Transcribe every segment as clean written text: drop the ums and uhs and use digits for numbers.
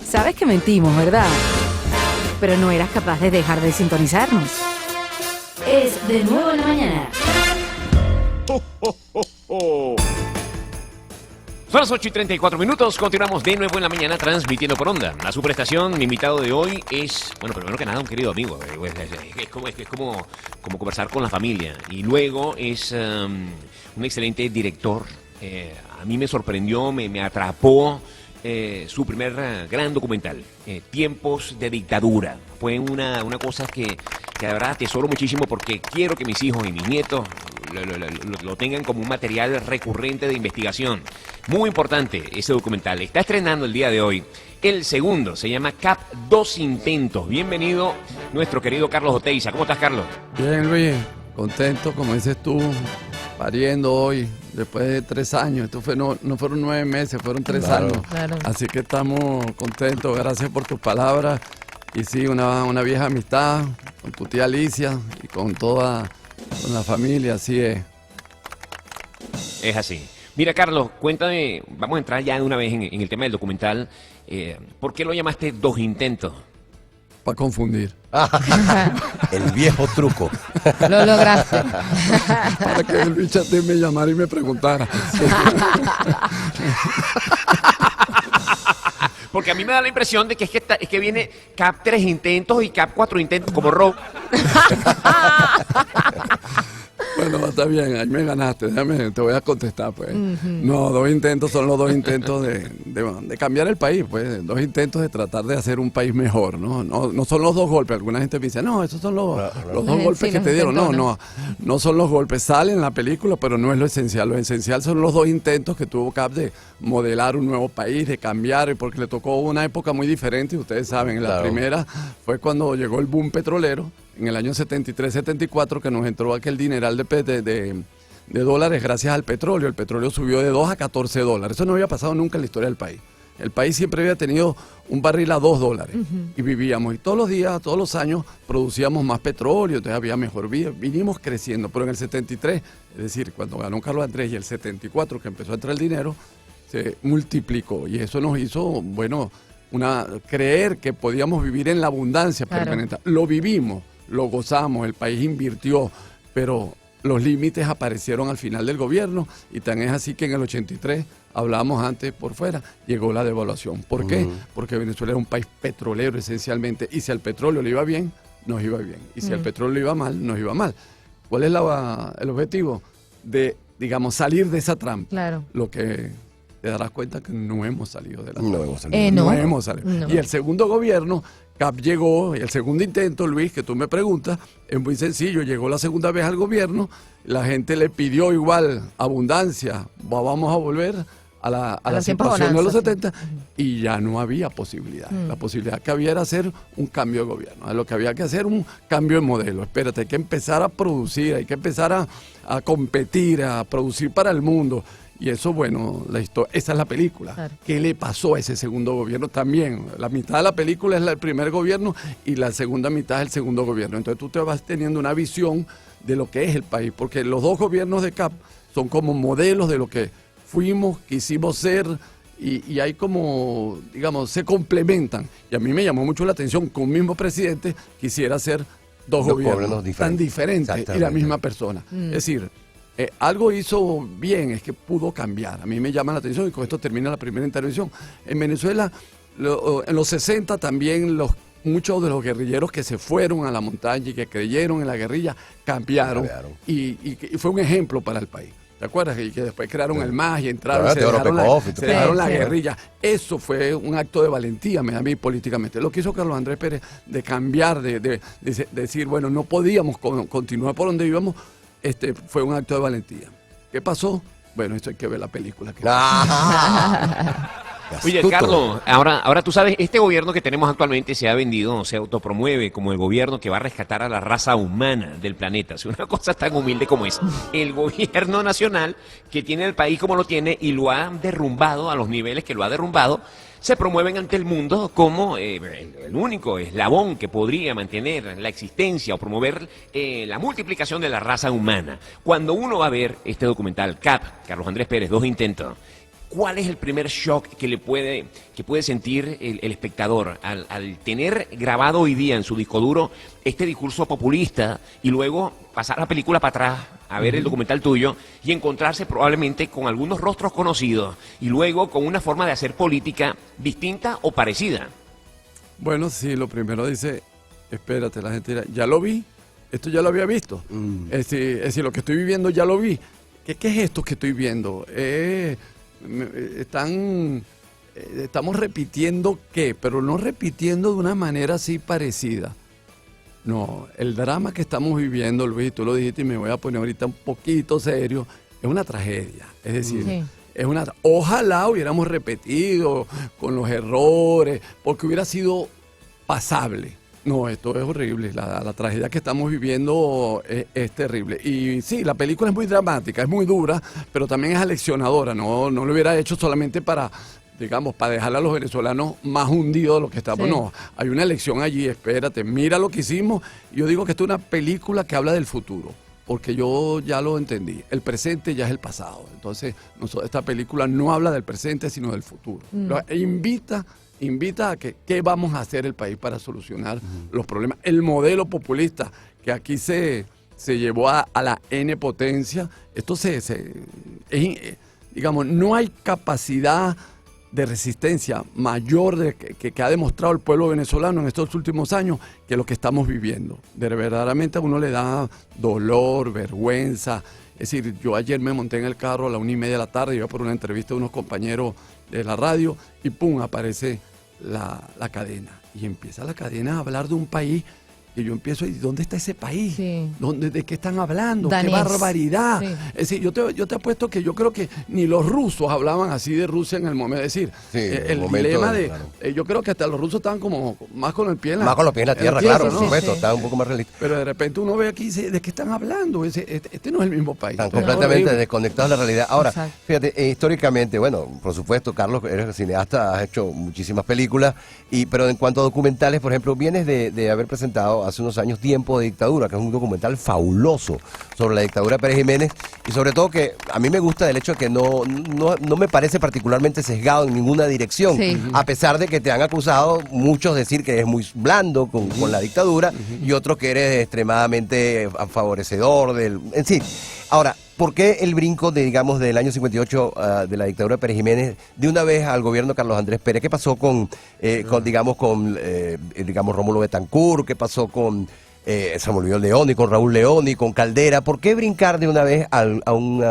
Sabes que mentimos, ¿verdad? Pero no eras capaz de dejar de sintonizarnos. Es De Nuevo en la Mañana. Son las 8:34. Continuamos De Nuevo en la Mañana transmitiendo por Onda. A su prestación, mi invitado de hoy es, bueno, primero que nada, un querido amigo. Es como conversar con la familia. Y luego es un excelente director. A mí me sorprendió, me atrapó su primer gran documental, Tiempos de Dictadura. Fue una cosa que de verdad atesoro muchísimo porque quiero que mis hijos y mis nietos lo tengan como un material recurrente de investigación. Muy importante ese documental. Está estrenando el día de hoy el segundo. Se llama CAP 2 Intentos. Bienvenido nuestro querido Carlos Oteiza. ¿Cómo estás, Carlos? Bien, Luis. Contento, como dices tú, pariendo hoy, después de 3 años. Esto fue, no fueron 9 meses, fueron 3 años. Claro. Así que estamos contentos. Gracias por tus palabras. Y sí, una vieja amistad con tu tía Alicia y con toda la familia, así es. Es así. Mira, Carlos, cuéntame, vamos a entrar ya de una vez en el tema del documental. ¿Por qué lo llamaste 2 Intentos? Para confundir. El viejo truco. Lo lograste. Para que el bichate me llamara y me preguntara. Porque a mí me da la impresión de que es que viene CAP 3 Intentos y CAP 4 Intentos como rock. Bueno, está bien, ahí me ganaste, déjame, te voy a contestar, pues. No, 2 intentos son los 2 intentos de cambiar el país, pues. 2 intentos de tratar de hacer un país mejor, ¿no? No son los 2 golpes. Alguna gente me dice, no, esos son los 2 golpes que te dieron. No son los golpes. Salen en la película, pero no es lo esencial. Lo esencial son los 2 intentos que tuvo CAP de modelar un nuevo país, de cambiar, porque le tocó una época muy diferente. Y ustedes saben, la primera fue cuando llegó el boom petrolero, en el año 73-74, que nos entró aquel dineral de dólares gracias al petróleo. El petróleo subió de 2 a 14 dólares. Eso no había pasado nunca en la historia del país. El país siempre había tenido un barril a 2 dólares y vivíamos. Y todos los días, todos los años, producíamos más petróleo, entonces había mejor vida. Vinimos creciendo, pero en el 73, es decir, cuando ganó Carlos Andrés, y el 74, que empezó a entrar el dinero, se multiplicó. Y eso nos hizo, bueno, creer que podíamos vivir en la abundancia permanente. Lo vivimos. Lo gozamos, el país invirtió, pero los límites aparecieron al final del gobierno y tan es así que en el 83, hablábamos antes por fuera, llegó la devaluación. ¿Por qué? Porque Venezuela era un país petrolero esencialmente y si al petróleo le iba bien, nos iba bien. Y si al petróleo le iba mal, nos iba mal. ¿Cuál es el objetivo? De, digamos, salir de esa trampa. Claro. Lo que te darás cuenta que no hemos salido de la trampa. No hemos salido. No hemos salido. No. Y el segundo gobierno, CAP llegó, y el segundo intento, Luis, que tú me preguntas, es muy sencillo. Llegó la segunda vez al gobierno, la gente le pidió igual abundancia, vamos a volver a la situación de los 70, y ya no había posibilidad. La posibilidad que había era hacer un cambio de gobierno. Lo que había que hacer un cambio de modelo. Espérate, hay que empezar a producir, hay que empezar a competir, a producir para el mundo. Y eso, bueno, esa es la película. Claro. ¿Qué le pasó a ese segundo gobierno? También, la mitad de la película es el primer gobierno y la segunda mitad es el segundo gobierno. Entonces tú te vas teniendo una visión de lo que es el país, porque los 2 gobiernos de CAP son como modelos de lo que fuimos, quisimos ser, y hay como, digamos, se complementan. Y a mí me llamó mucho la atención que un mismo presidente quisiera ser 2 gobiernos tan diferentes y la misma persona. Es decir, algo hizo bien, es que pudo cambiar. A mí me llama la atención y con esto termina la primera intervención. En Venezuela, en los 60 también muchos de los guerrilleros que se fueron a la montaña y que creyeron en la guerrilla cambiaron. Y fue un ejemplo para el país. ¿Te acuerdas? Y que después crearon el MAS y entraron y se dejaron la guerrilla. Eso fue un acto de valentía, a mí políticamente. Lo que hizo Carlos Andrés Pérez de cambiar, de decir, bueno, no podíamos continuar por donde íbamos, fue un acto de valentía. ¿Qué pasó? Bueno, esto hay que ver la película. Oye, Carlos, ahora tú sabes, este gobierno que tenemos actualmente se ha vendido, se autopromueve como el gobierno que va a rescatar a la raza humana del planeta. Es una cosa tan humilde como es. El gobierno nacional que tiene el país como lo tiene y lo ha derrumbado a los niveles que lo ha derrumbado, se promueven ante el mundo como el único eslabón que podría mantener la existencia o promover la multiplicación de la raza humana. Cuando uno va a ver este documental, CAP, Carlos Andrés Pérez, 2 intentos, ¿cuál es el primer shock que puede sentir el espectador al tener grabado hoy día en su disco duro este discurso populista y luego pasar la película para atrás a ver el documental tuyo y encontrarse probablemente con algunos rostros conocidos y luego con una forma de hacer política distinta o parecida? Bueno, sí, lo primero dice, espérate, la gente dirá, ya lo vi, esto ya lo había visto. Es decir, lo que estoy viviendo ya lo vi. ¿Qué es esto que estoy viendo? Estamos repitiendo qué, pero no repitiendo de una manera así parecida. No, el drama que estamos viviendo, Luis, tú lo dijiste y me voy a poner ahorita un poquito serio, es una tragedia. Es decir, ojalá hubiéramos repetido con los errores, porque hubiera sido pasable. No, esto es horrible. La tragedia que estamos viviendo es terrible. Y sí, la película es muy dramática, es muy dura, pero también es aleccionadora. No lo hubiera hecho solamente para, digamos, para dejar a los venezolanos más hundidos de lo que estamos. Sí. No, hay una lección allí, espérate, mira lo que hicimos. Yo digo que esta es una película que habla del futuro, porque yo ya lo entendí. El presente ya es el pasado. Entonces, esta película no habla del presente, sino del futuro. Invita a que qué vamos a hacer el país para solucionar los problemas. El modelo populista que aquí se llevó a la N potencia, esto digamos, no hay capacidad de resistencia mayor que ha demostrado el pueblo venezolano en estos últimos años que lo que estamos viviendo. Verdaderamente a uno le da dolor, vergüenza. Es decir, yo ayer me monté en el carro a la 1:30 de la tarde, iba por una entrevista de unos compañeros de la radio y ¡pum! Aparece la cadena. Y empieza la cadena a hablar de un país que yo empiezo a decir, ¿dónde está ese país? Sí. ¿De qué están hablando? Danés. ¡Qué barbaridad! Sí. Es decir, yo te apuesto que yo creo que ni los rusos hablaban así de Rusia en el momento. Es decir, el dilema claro. Yo creo que hasta los rusos estaban como más con el pie en la tierra. Más con los pies en la tierra, claro, por supuesto. Estaban un poco más realistas. Pero de repente uno ve aquí y dice, ¿de qué están hablando? Este no es el mismo país. Están completamente desconectados de la realidad. Ahora, fíjate, históricamente, bueno, por supuesto, Carlos, eres cineasta, has hecho muchísimas películas, pero en cuanto a documentales, por ejemplo, vienes de haber presentado hace unos años Tiempo de Dictadura, que es un documental fabuloso sobre la dictadura de Pérez Jiménez, y sobre todo que a mí me gusta el hecho de que no me parece particularmente sesgado en ninguna dirección, a pesar de que te han acusado muchos de decir que es muy blando con la dictadura y otros que eres extremadamente favorecedor en sí. Ahora, ¿por qué el brinco digamos, del año 58 de la dictadura de Pérez Jiménez de una vez al gobierno de Carlos Andrés Pérez? ¿Qué pasó con Rómulo Betancourt? ¿Qué pasó con se me olvidó Leoni, con Raúl Leoni, con Caldera? ¿Por qué brincar de una vez a un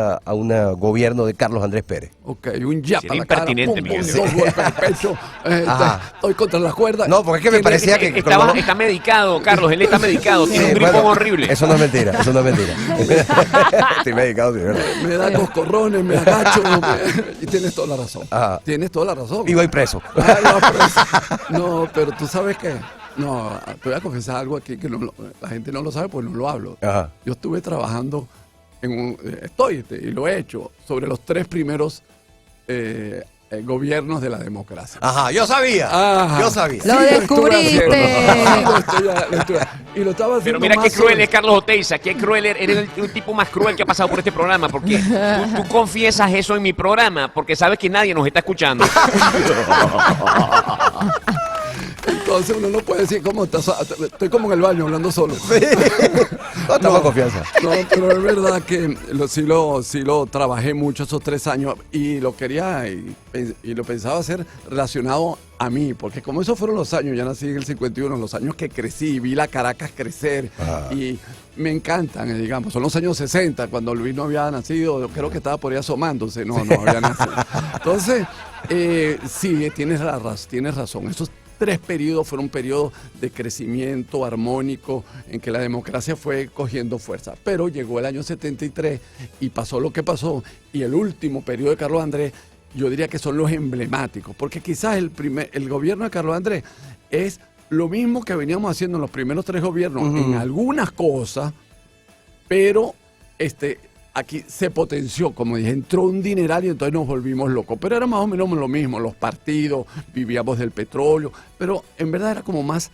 gobierno de Carlos Andrés Pérez? Ok, un ya para la cara, impertinente, Miguel. Dos golpes al pecho, estoy contra las cuerdas. No, porque es que me parecía que... Está medicado, Carlos, él está medicado, tiene un gripón horrible. Eso no es mentira. Estoy medicado, sí, ¿verdad? Me da coscorrones, me agacho, y tienes toda la razón. Tienes toda la razón. Y voy preso. No, pero tú sabes qué. No, te voy a confesar algo aquí que la gente no lo sabe porque no lo hablo. Yo estuve trabajando y lo he hecho, sobre los 3 primeros gobiernos de la democracia. Yo sabía. Lo descubriste. Y lo estaba haciendo. Pero mira qué cruel es Carlos Oteiza, qué cruel, eres el tipo más cruel que ha pasado por este programa, porque tú confiesas eso en mi programa, porque sabes que nadie nos está escuchando. Entonces uno no puede decir cómo estás, estoy como en el baño hablando solo. No estamos confianza. No, pero es verdad que sí lo trabajé mucho esos 3 años y lo quería y lo pensaba hacer relacionado a mí, porque como esos fueron los años, ya nací en el 51, los años que crecí, vi la Caracas crecer y me encantan, digamos, son los años 60, cuando Luis no había nacido, yo creo que estaba por ahí asomándose, no había nacido. Entonces, sí, tienes razón, esos 3 periodos fueron periodos de crecimiento armónico en que la democracia fue cogiendo fuerza. Pero llegó el año 73 y pasó lo que pasó. Y el último periodo de Carlos Andrés, yo diría que son los emblemáticos. Porque quizás el gobierno de Carlos Andrés es lo mismo que veníamos haciendo en los primeros 3 gobiernos en algunas cosas, pero aquí se potenció, como dije, entró un dineral y entonces nos volvimos locos. Pero era más o menos lo mismo, los partidos, vivíamos del petróleo, pero en verdad era como más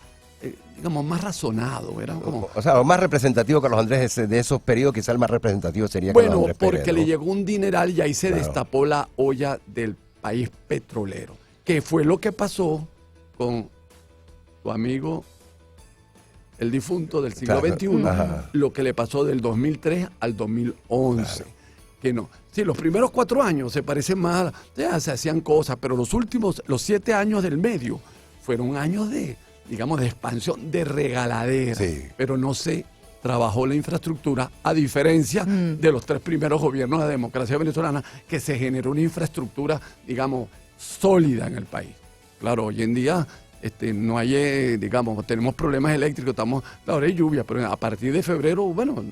digamos, más razonado. Era como, O sea, lo más representativo, Carlos Andrés, de esos periodos, quizá el más representativo sería Carlos bueno, Andrés Pérez, porque ¿no? le llegó un dineral y ahí se Claro. destapó la olla del país petrolero, que fue lo que pasó con tu amigo, el difunto del siglo Claro. XXI, Ajá. lo que le pasó del 2003 al 2011. Claro. Que no. Sí, los primeros 4 años se parecen más, ya se hacían cosas, pero los 7 años del medio fueron años de, digamos, de expansión, de regaladera. Sí. Pero no se trabajó la infraestructura, a diferencia de los 3 primeros gobiernos de la democracia venezolana, que se generó una infraestructura, digamos, sólida en el país. Claro, hoy en día no hay, digamos, tenemos problemas eléctricos, ahora hay lluvia, pero a partir de febrero, bueno,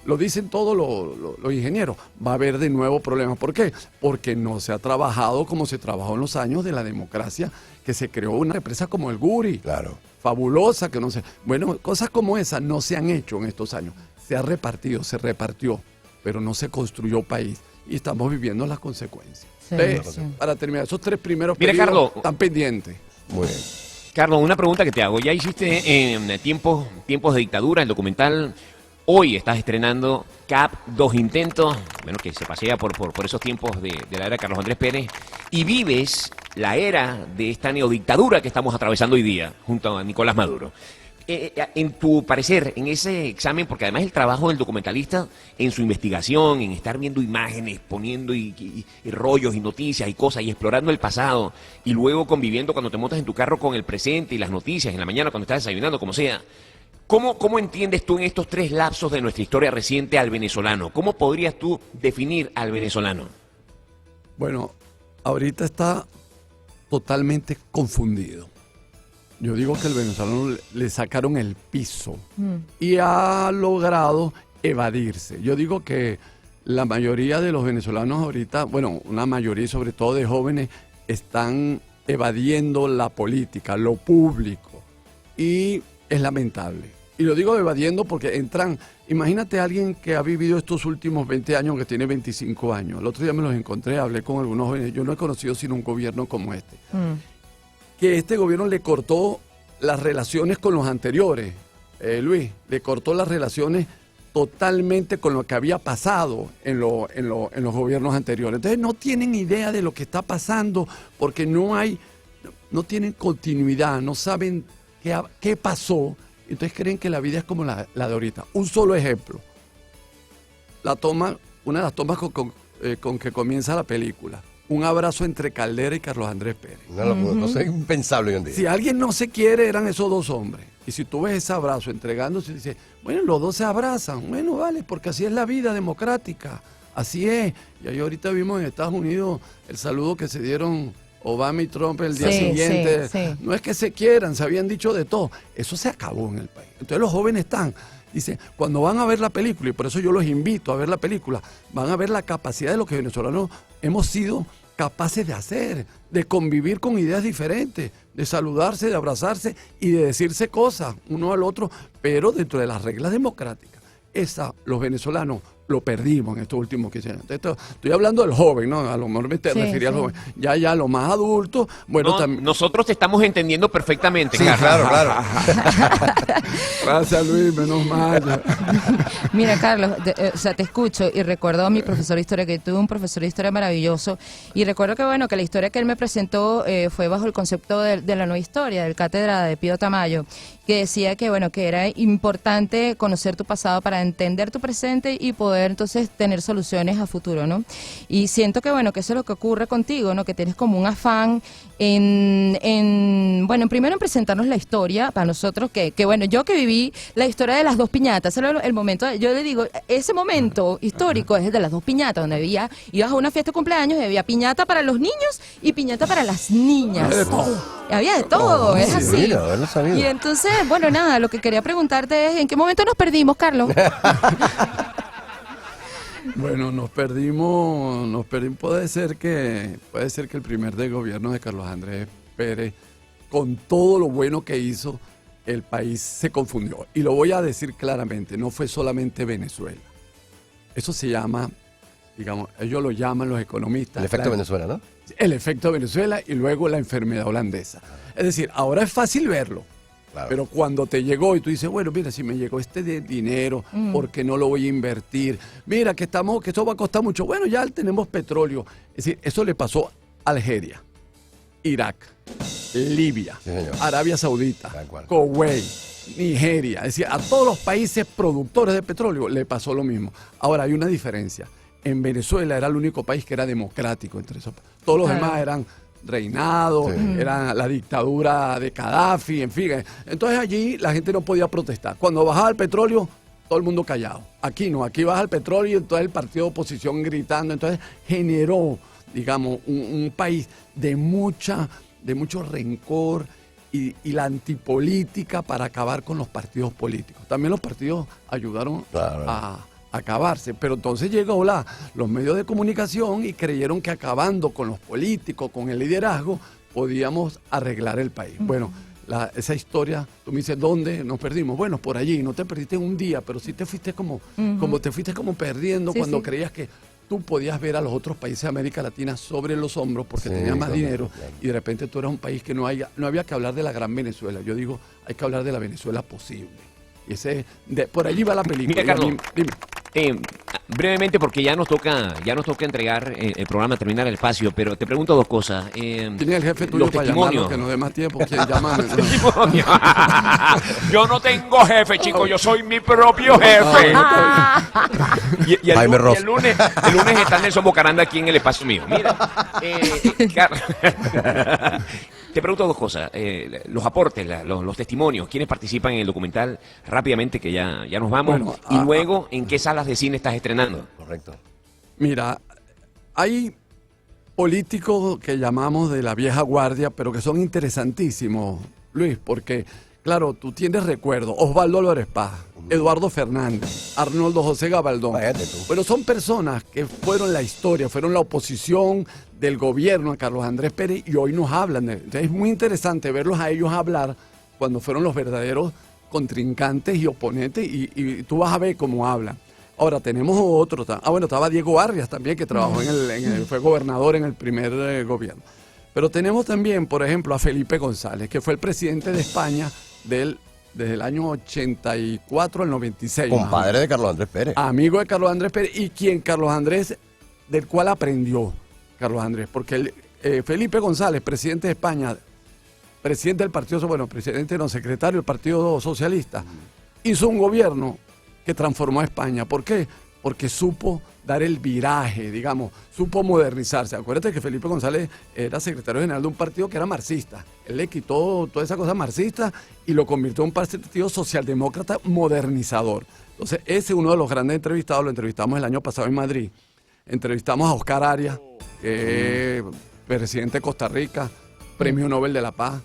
lo dicen todos los ingenieros, va a haber de nuevo problemas. ¿Por qué? Porque no se ha trabajado como se trabajó en los años de la democracia, que se creó una represa como el Guri. Claro. Fabulosa, que no sé. Bueno, cosas como esas no se han hecho en estos años. Se ha repartido, se repartió, pero no se construyó país. Y estamos viviendo las consecuencias. Sí, Entonces, sí. para terminar, esos 3 primeros Mira, periodos Carlos. están pendientes. Muy bien. Carlos, una pregunta que te hago. Ya hiciste tiempos de dictadura, el documental. Hoy estás estrenando CAP, 2 intentos, bueno, que se pasea por esos tiempos de la era de Carlos Andrés Pérez, y vives la era de esta neodictadura que estamos atravesando hoy día, junto a Nicolás Maduro. En tu parecer, en ese examen, porque además el trabajo del documentalista en su investigación, en estar viendo imágenes, poniendo y rollos y noticias y cosas y explorando el pasado y luego conviviendo cuando te montas en tu carro con el presente y las noticias en la mañana cuando estás desayunando, como sea. ¿Cómo entiendes tú en estos 3 lapsos de nuestra historia reciente al venezolano? ¿Cómo podrías tú definir al venezolano? Bueno, ahorita está totalmente confundido. Yo digo que el venezolano le sacaron el piso y ha logrado evadirse. Yo digo que la mayoría de los venezolanos ahorita, bueno, una mayoría y sobre todo de jóvenes, están evadiendo la política, lo público. Y es lamentable. Y lo digo evadiendo porque entran, imagínate a alguien que ha vivido estos últimos 20 años, que tiene 25 años. El otro día me los encontré, hablé con algunos jóvenes. Yo no he conocido sino un gobierno como este. Que este gobierno le cortó las relaciones con los anteriores. Luis, le cortó las relaciones totalmente con lo que había pasado en los gobiernos anteriores. Entonces no tienen idea de lo que está pasando porque no tienen continuidad, no saben qué pasó. Entonces creen que la vida es como la de ahorita. Un solo ejemplo. Una de las tomas con que comienza la película. Un abrazo entre Caldera y Carlos Andrés Pérez. No es impensable hoy en día. Si alguien no se quiere, eran esos 2 hombres. Y si tú ves ese abrazo entregándose, dices, bueno, los 2 se abrazan. Bueno, vale, porque así es la vida democrática. Así es. Y ahí ahorita vimos en Estados Unidos el saludo que se dieron Obama y Trump el día siguiente. Sí. No es que se quieran, se habían dicho de todo. Eso se acabó en el país. Entonces los jóvenes dicen, cuando van a ver la película, y por eso yo los invito a ver la película, van a ver la capacidad de lo que venezolanos hemos sido capaces de hacer, de convivir con ideas diferentes, de saludarse, de abrazarse y de decirse cosas uno al otro, pero dentro de las reglas democráticas. Los venezolanos lo perdimos en estos últimos 15 años. Estoy hablando del joven, ¿no? A lo mejor me refería al joven. Ya los más adultos, bueno, No, también. nosotros te estamos entendiendo perfectamente, Sí, Carlos. claro. Gracias, Luis, menos mal. Mira, Carlos, te escucho y recuerdo a mi profesor de historia, que tuve un profesor de historia maravilloso, y recuerdo que, bueno, que la historia que él me presentó fue bajo el concepto de la nueva historia, del cátedra de Pío Tamayo, que decía que, bueno, que era importante conocer tu pasado para entender tu presente y poder entonces tener soluciones a futuro, ¿no? Y siento que, bueno, que eso es lo que ocurre contigo, ¿no? Que tienes como un afán bueno, primero en presentarnos la historia para nosotros, que bueno, yo que viví la historia de las 2 piñatas, el momento, yo le digo, ese momento histórico es el de las 2 piñatas, donde ibas a una fiesta de cumpleaños y había piñata para los niños y piñata para las niñas. Había de todo, es así. Mira, no sabía. Y entonces, bueno, nada, lo que quería preguntarte es, ¿en qué momento nos perdimos, Carlos? Bueno, nos perdimos, puede ser que el primer de gobierno de Carlos Andrés Pérez, con todo lo bueno que hizo, el país se confundió. Y lo voy a decir claramente, no fue solamente Venezuela. Eso se llama, digamos, ellos lo llaman los economistas. El efecto Venezuela, ¿no? El efecto Venezuela y luego la enfermedad holandesa. Es decir, ahora es fácil verlo. Claro. Pero cuando te llegó y tú dices, bueno, mira, si me llegó este dinero, ¿por qué no lo voy a invertir? Mira, que esto va a costar mucho. Bueno, ya tenemos petróleo. Es decir, eso le pasó a Algeria, Irak, Libia, Sí, señor. Arabia Saudita, Tal cual. Kuwait, Nigeria. Es decir, a todos los países productores de petróleo le pasó lo mismo. Ahora, hay una diferencia. En Venezuela era el único país que era democrático entre esos. Todos los Claro. demás eran reinados, Sí. era la dictadura de Gaddafi, en fin. Entonces allí la gente no podía protestar. Cuando bajaba el petróleo, todo el mundo callado. Aquí no, aquí baja el petróleo y entonces el partido de oposición gritando. Entonces generó, digamos, un país de mucho rencor y la antipolítica para acabar con los partidos políticos. También los partidos ayudaron Claro. a acabarse, pero entonces llegó los medios de comunicación y creyeron que acabando con los políticos, con el liderazgo, podíamos arreglar el país. Bueno, esa historia, tú me dices, ¿dónde nos perdimos? Bueno, por allí, no te perdiste en un día, pero sí te fuiste como perdiendo Sí, cuando sí. creías que tú podías ver a los otros países de América Latina sobre los hombros porque Sí, tenías más correcto, dinero claro. y de repente tú eras un país que no había que hablar de la gran Venezuela. Yo digo, hay que hablar de la Venezuela posible. Y por allí va la película. Mira, Carlos. Dime. Brevemente, porque ya nos toca entregar el programa, terminar el espacio, pero te pregunto dos cosas. ¿Quién es el jefe tuyo los para testimonios. llamarlo? Que nos dé más tiempo. ¿Quién llama? Testimonio. Yo no tengo jefe, chicos, yo soy mi propio jefe. Y el, Jaime Ross. el lunes está Nelson Bocaranda aquí en el espacio mío. Mira, te pregunto dos cosas. Los aportes, los testimonios, quiénes participan en el documental, rápidamente, que ya nos vamos. Bueno, y luego, ¿en qué salas de cine estás estrenando? Correcto. Mira, hay políticos que llamamos de la vieja guardia, pero que son interesantísimos, Luis, porque, claro, tú tienes recuerdos. Osvaldo Álvarez Paz, Eduardo Fernández, Arnoldo José Gabaldón. Imagínate tú. Pero son personas que fueron la historia, fueron la oposición del gobierno a Carlos Andrés Pérez y hoy nos hablan. Entonces es muy interesante verlos a ellos hablar cuando fueron los verdaderos contrincantes y oponentes y tú vas a ver cómo hablan. Ahora tenemos otro, bueno, estaba Diego Arias también, que trabajó fue gobernador en el primer gobierno. Pero tenemos también, por ejemplo, a Felipe González, que fue el presidente de España desde el año 84 al 96. Compadre de Carlos Andrés Pérez. Amigo de Carlos Andrés Pérez y del cual aprendió Carlos Andrés, porque Felipe González, presidente de España, presidente del Partido, secretario del Partido Socialista, hizo un gobierno que transformó a España. ¿Por qué? Porque supo dar el viraje, digamos, supo modernizarse. Acuérdate que Felipe González era secretario general de un partido que era marxista. Él le quitó toda esa cosa marxista y lo convirtió en un partido socialdemócrata modernizador. Entonces, ese es uno de los grandes entrevistados, lo entrevistamos el año pasado en Madrid. Entrevistamos a Oscar Arias, que es presidente de Costa Rica, Premio Nobel de la Paz.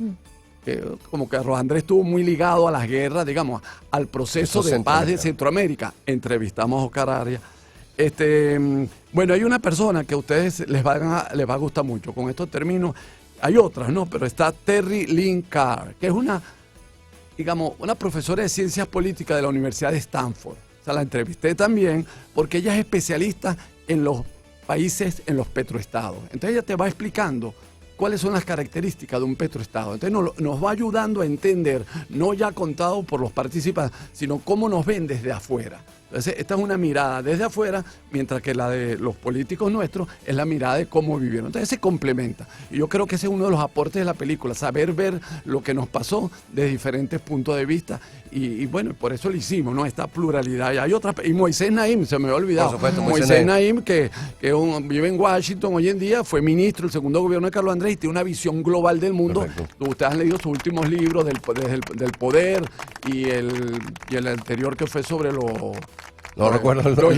Que como que Carlos Andrés estuvo muy ligado a las guerras, digamos, al proceso de paz de Centroamérica. Entrevistamos a Oscar Arias. Bueno, hay una persona que a ustedes les va a gustar mucho. Con estos términos, hay otras, ¿no? Pero está Terry Lynn Carr, que es una profesora de ciencias políticas de la Universidad de Stanford. O sea, la entrevisté también porque ella es especialista en los países, en los petroestados. Entonces ella te va explicando cuáles son las características de un petroestado. Entonces nos va ayudando a entender, no ya contado por los participantes, sino cómo nos ven desde afuera. Entonces, esta es una mirada desde afuera, mientras que la de los políticos nuestros es la mirada de cómo vivieron. Entonces, se complementa. Y yo creo que ese es uno de los aportes de la película, saber ver lo que nos pasó desde diferentes puntos de vista. Y bueno, por eso lo hicimos, ¿no? Esta pluralidad. Y hay otras. Y Moisés Naim, se me había olvidado. Por supuesto, Moisés Naim, que vive en Washington hoy en día, fue ministro del segundo gobierno de Carlos Andrés y tiene una visión global del mundo. Perfecto. Ustedes han leído sus últimos libros del poder y el anterior que fue sobre No recuerdo los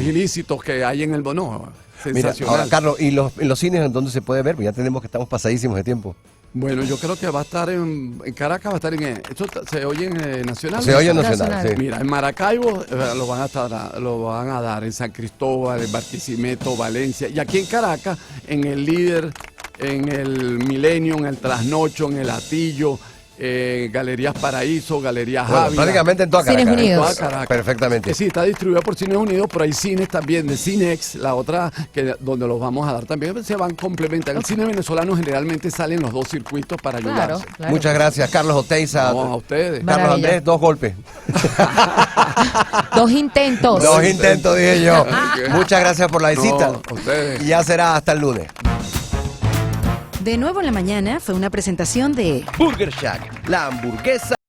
ilícitos que hay en el bono. Mira, Sensacional. ahora, Carlos, ¿y en los cines en dónde se puede ver? Pues ya tenemos que estamos pasadísimos de tiempo. Bueno, yo creo que va a estar en Caracas, va a estar esto se oye en Nacional. Se oye en Nacional. Nacional, sí. Mira, en Maracaibo lo van a dar, en San Cristóbal, en Barquisimeto, Valencia, y aquí en Caracas, en el Líder, en el Milenio, en el Trasnocho, en el Atillo, Galerías Paraíso, Galerías Bueno, Ávila. prácticamente en toda Cines Caracas. Unidos. Toda Caracas. Perfectamente. Sí, está distribuida por Cines Unidos, pero hay cines también de Cinex, la otra donde los vamos a dar también, se van complementando. El cine venezolano generalmente salen los dos circuitos para Claro, ayudarse. claro. Muchas gracias, Carlos Oteiza. No, a ustedes. Carlos Maravilla. Andrés, 2 golpes. 2 intentos. 2 intentos, dije yo. Ok. Muchas gracias por la visita. No, a ustedes. Y ya será hasta el lunes. De nuevo en la mañana fue una presentación de Burger Shack, la hamburguesa